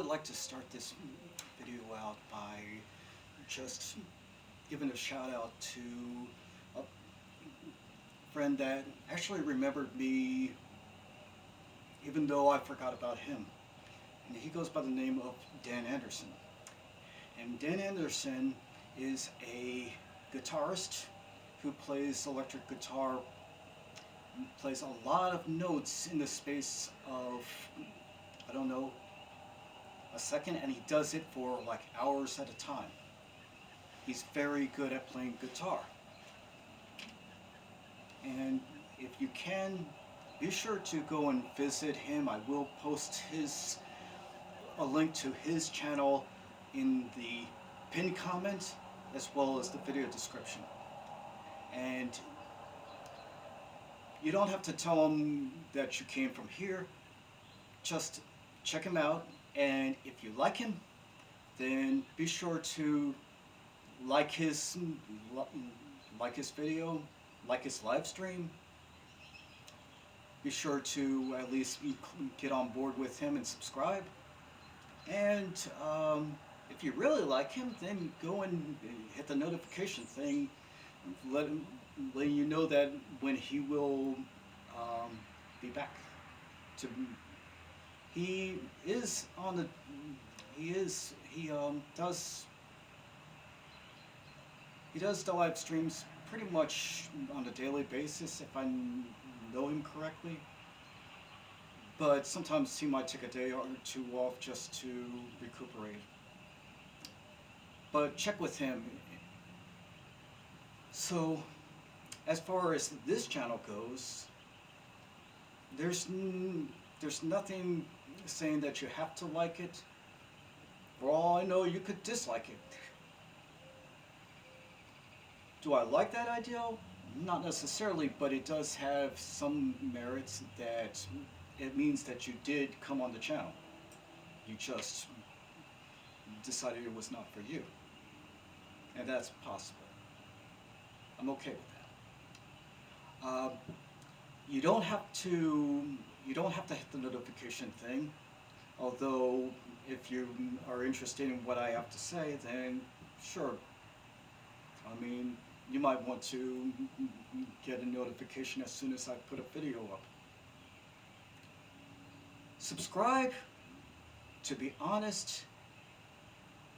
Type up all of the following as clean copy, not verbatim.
like to start this video out by just giving a shout out to a friend that actually remembered me even though I forgot about him. And he goes by the name of Dan Anderson. And Dan Anderson is a guitarist who plays electric guitar, plays a lot of notes in the space of, I don't know, a second, and he does it for like hours at a time. He's very good at playing guitar. And if you can, be sure to go and visit him. I will post a link to his channel in the pinned comment as well as the video description. And you don't have to tell him that you came from here. Just check him out, and if you like him, then be sure to like his video, like his live stream. Be sure to at least get on board with him and subscribe. And if you really like him, then go and hit the notification thing, letting you know that when he will be back. To he is on the he does the live streams pretty much on a daily basis if I know him correctly. But sometimes he might take a day or two off just to recuperate. But check with him. So, as far as this channel goes, there's nothing saying that you have to like it. For all I know, you could dislike it. Do I like that idea? Not necessarily, but it does have some merits that it means that you did come on the channel. You just decided it was not for you. And that's possible. I'm okay with that. You don't have to hit the notification thing. Although, if you are interested in what I have to say, then sure. I mean, you might want to get a notification as soon as I put a video up. Subscribe. To be honest,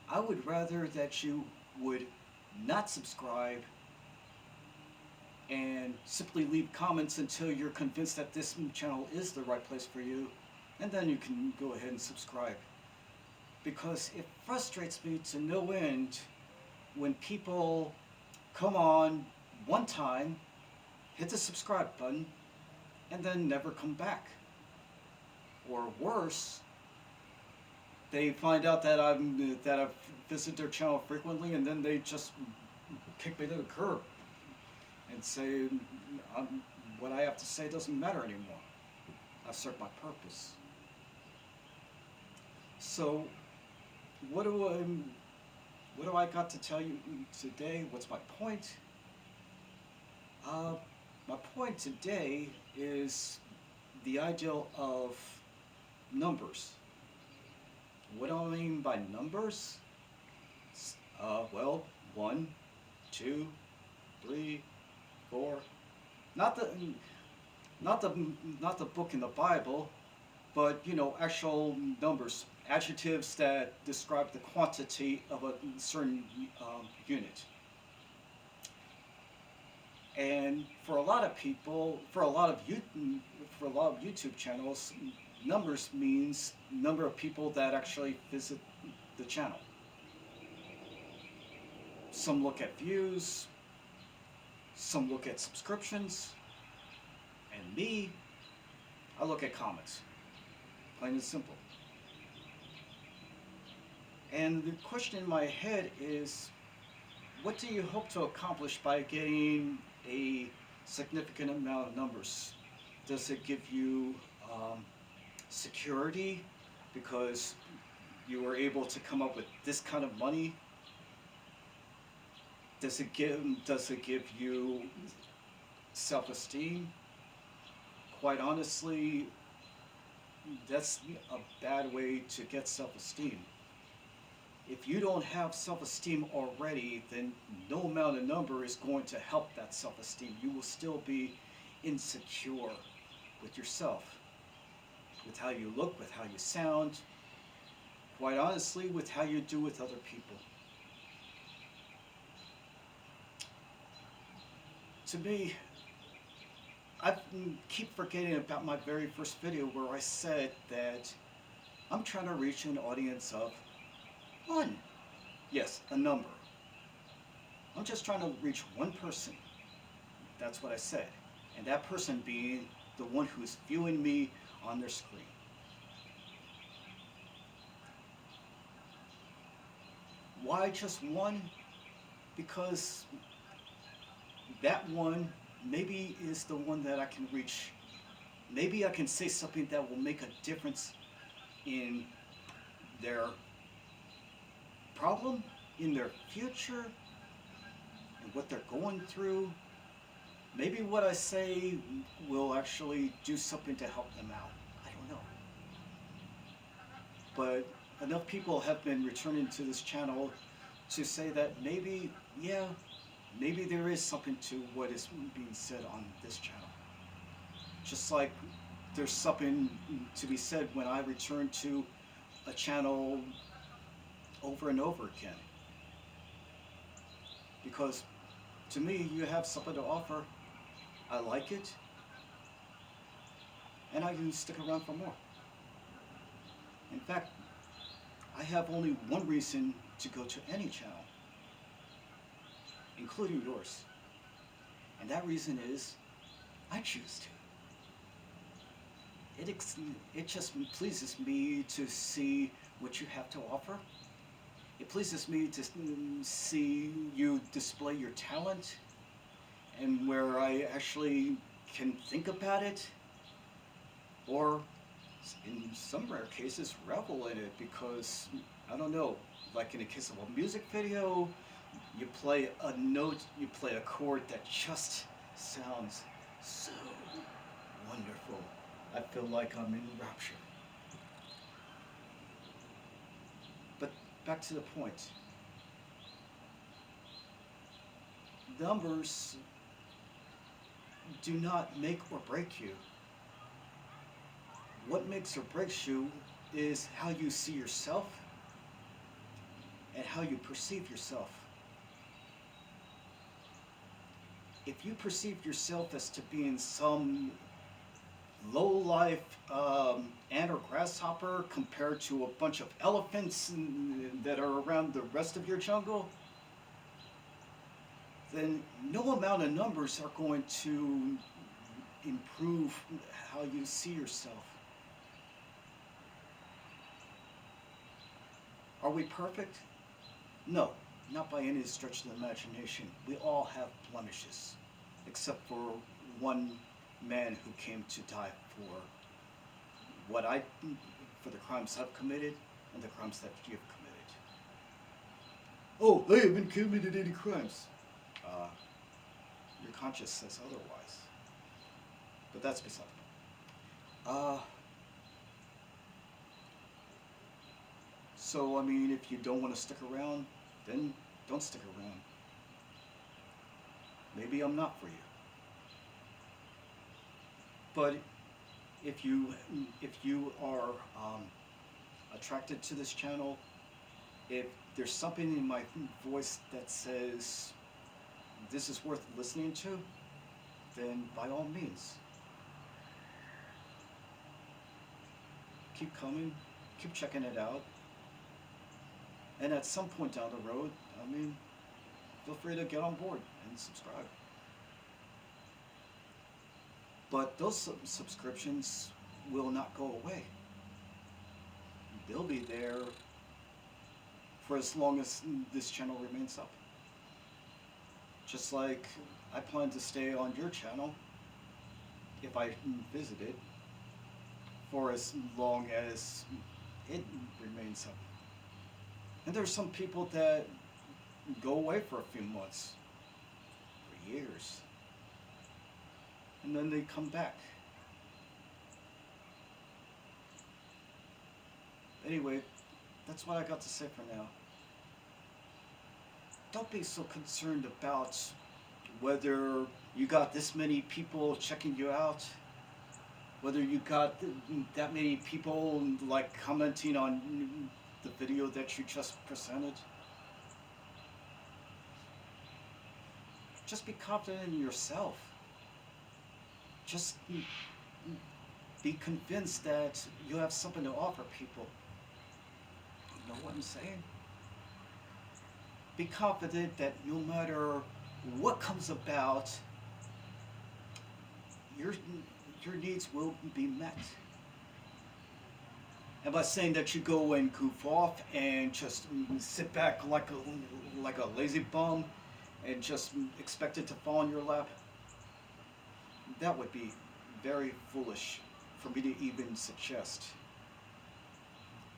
I would rather that you would not subscribe and simply leave comments until you're convinced that this channel is the right place for you, and then you can go ahead and subscribe. Because it frustrates me to no end when people come on one time, hit the subscribe button, and then never come back. Or worse, they find out that I've visited their channel frequently, and then they just kick me to the curb and say what I have to say doesn't matter anymore. I've served my purpose. So, what do I got to tell you today? What's my point? My point today is the ideal of numbers. What do I mean by numbers? Well, 1, 2, 3, 4. Not the book in the Bible, but actual numbers, adjectives that describe the quantity of a certain unit. And for a lot of people, for a lot of YouTube channels, numbers means number of people that actually visit the channel. Some look at views, some look at subscriptions, and me, I look at comments. Plain and simple. And the question in my head is, what do you hope to accomplish by getting a significant amount of numbers? Does it give you security because you were able to come up with this kind of money? Does it give you self-esteem? Quite honestly, that's a bad way to get self-esteem. If you don't have self-esteem already, then no amount of number is going to help that self-esteem. You will still be insecure with yourself, with how you look, with how you sound, quite honestly, with how you do with other people. To me, I keep forgetting about my very first video where I said that I'm trying to reach an audience of one. Yes, a number. I'm just trying to reach one person. That's what I said. And that person being the one who's viewing me on their screen. Why just one? Because that one maybe is the one that I can reach. Maybe I can say something that will make a difference in their problem, in their future, and what they're going through. Maybe what I say will actually do something to help them out. I don't know. But enough people have been returning to this channel to say that maybe, yeah, maybe there is something to what is being said on this channel. Just like there's something to be said when I return to a channel over and over again. Because to me, you have something to offer. I like it, and I can stick around for more. In fact, I have only one reason to go to any channel, including yours. And that reason is I choose to. It just pleases me to see what you have to offer. It pleases me to see you display your talent, and where I actually can think about it, or in some rare cases revel in it, because I don't know, like in the case of a music video, you play a note, you play a chord that just sounds so wonderful. I feel like I'm in rapture. But back to the point. Numbers do not make or break you. What makes or breaks you is how you see yourself and how you perceive yourself. If you perceive yourself as to being some low-life ant or grasshopper compared to a bunch of elephants that are around the rest of your jungle, then no amount of numbers are going to improve how you see yourself. Are we perfect? No, not by any stretch of the imagination. We all have blemishes, except for one man who came to die for for the crimes I've committed and the crimes that you've committed. Oh, I haven't committed any crimes. Your conscience says otherwise. But that's beside the point. So, I mean, if you don't want to stick around, then don't stick around. Maybe I'm not for you. But if you are attracted to this channel, if there's something in my voice that says this is worth listening to, then by all means, keep coming, keep checking it out. And at some point down the road, I mean, feel free to get on board and subscribe. But those subscriptions will not go away. They'll be there for as long as this channel remains up. Just like I plan to stay on your channel, if I visit it, for as long as it remains up. And there's some people that go away for a few months, for years, and then they come back. Anyway, that's what I got to say for now. Don't be so concerned about whether you got this many people checking you out, whether you got that many people like commenting on the video that you just presented. Just be confident in yourself. Just be convinced that you have something to offer people. You know what I'm saying? Be confident that no matter what comes about, your your needs will be met. And by saying that you go and goof off and just sit back like a lazy bum and just expect it to fall in your lap, that would be very foolish for me to even suggest.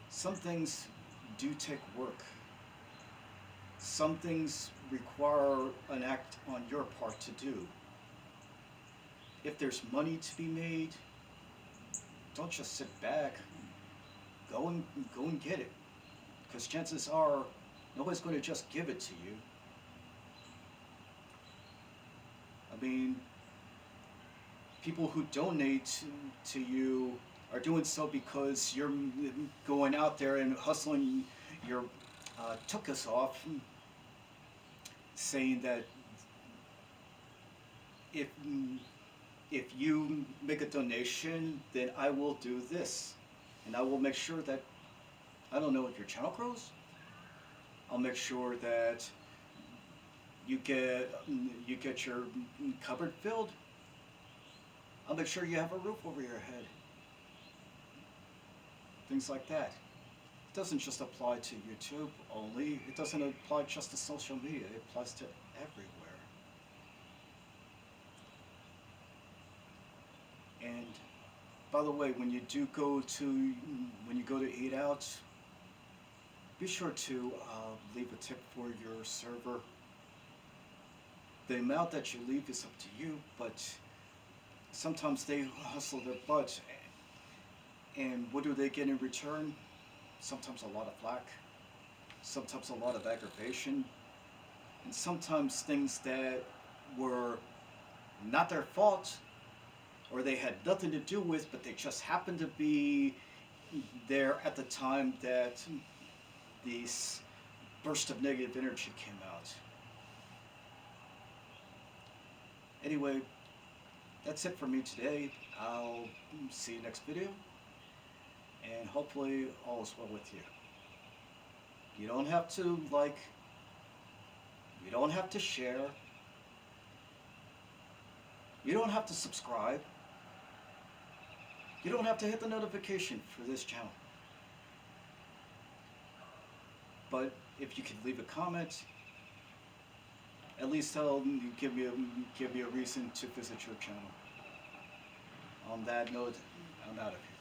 Some things do take work. Some things require an act on your part to do. If there's money to be made, don't just sit back. Go and get it. Because chances are nobody's going to just give it to you. I mean, people who donate to you are doing so because you're going out there and hustling your tuchus off, saying that if if you make a donation, then I will do this, and I will make sure that I don't know if your channel grows. I'll make sure that you get your cupboard filled. I'll make sure you have a roof over your head. Things like that. It doesn't just apply to YouTube only. It doesn't apply just to social media. It applies to everywhere. And by the way, when you go to eat out, be sure to leave a tip for your server. The amount that you leave is up to you, but sometimes they hustle their butts, and what do they get in return? Sometimes a lot of flack, sometimes a lot of aggravation, and sometimes things that were not their fault or they had nothing to do with, but they just happened to be there at the time that this burst of negative energy came out. Anyway, that's it for me today. I'll see you next video, and hopefully all is well with you. You don't have to like, you don't have to share, you don't have to subscribe, you don't have to hit the notification for this channel. But if you could leave a comment, at least that'll give me a reason to visit your channel. On that note, I'm out of here.